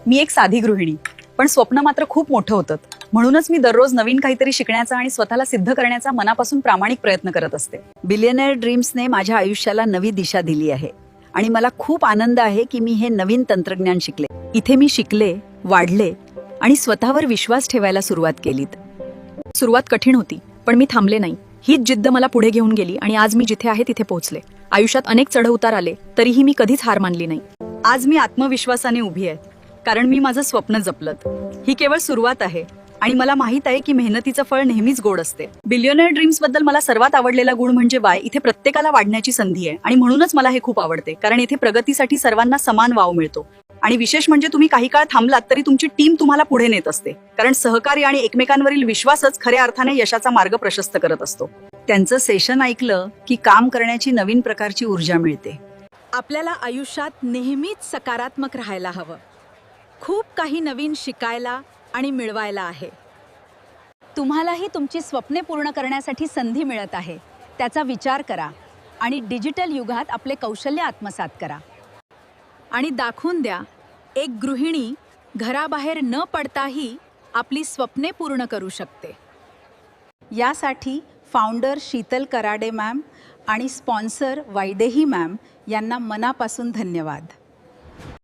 मी एक साधी गृहिणी, पण स्वप्न मात्र खूप मोठं होतं. म्हणूनच मी दररोज नवीन काहीतरी शिकण्याचा आणि स्वतःला सिद्ध करण्याचा मनापासून प्रामाणिक प्रयत्न करत असते. बिलियनेअर ड्रीम्सने माझ्या आयुष्याला नवी दिशा दिली आहे आणि मला खूप आनंद आहे की मी हे नवीन तंत्रज्ञान शिकले. इथे मी शिकले, वाढले आणि स्वतःवर विश्वास ठेवायला सुरुवात केलीत. सुरुवात कठीण होती, पण मी थांबले नाही. हीच जिद्द मला पुढे घेऊन गेली आणि आज मी जिथे आहे तिथे पोहोचले. आयुष्यात अनेक चढउतार आले, तरीही मी कधीच हार मानली नाही. आज मी आत्मविश्वासाने उभी आहे, कारण मी माझं स्वप्न जपलत. ही केवळ सुरुवात आहे आणि मला माहित आहे की मेहनतीचं फळ नेहमीच गोड असते. बिलियनेअर ड्रीम्स बद्दल मला सर्वात आवडलेला गुण म्हणजे वाय. इथे प्रत्येकाला वाढण्याची संधी आहे आणि म्हणूनच मला हे खूप आवडते, कारण इथे प्रगतीसाठी सर्वांना समान वाव मिळतो. आणि विशेष म्हणजे तुम्ही काही काळ थांबलात तरी तुमची टीम तुम्हाला पुढे नेत असते, कारण सहकार्य आणि एकमेकांवरील विश्वासच खऱ्या अर्थाने यशाचा मार्ग प्रशस्त करत असतो. त्यांचं सेशन ऐकलं की काम करण्याची नवीन प्रकारची ऊर्जा मिळते. आपल्याला आयुष्यात नेहमीच सकारात्मक राहायला हवं. खूप काही नवीन शिकायला आणि मिळवायला आहे. तुम्हालाही तुमची स्वप्ने पूर्ण करण्यासाठी संधी मिळत आहे. त्याचा विचार करा आणि डिजिटल युगात आपले कौशल्य आत्मसात करा आणि दाखवून द्या, एक गृहिणी घराबाहेर न पडताही आपली स्वप्ने पूर्ण करू शकते. यासाठी फाउंडर शीतल कराडे मॅम आणि स्पॉन्सर वैदेही मॅम यांना मनापासून धन्यवाद.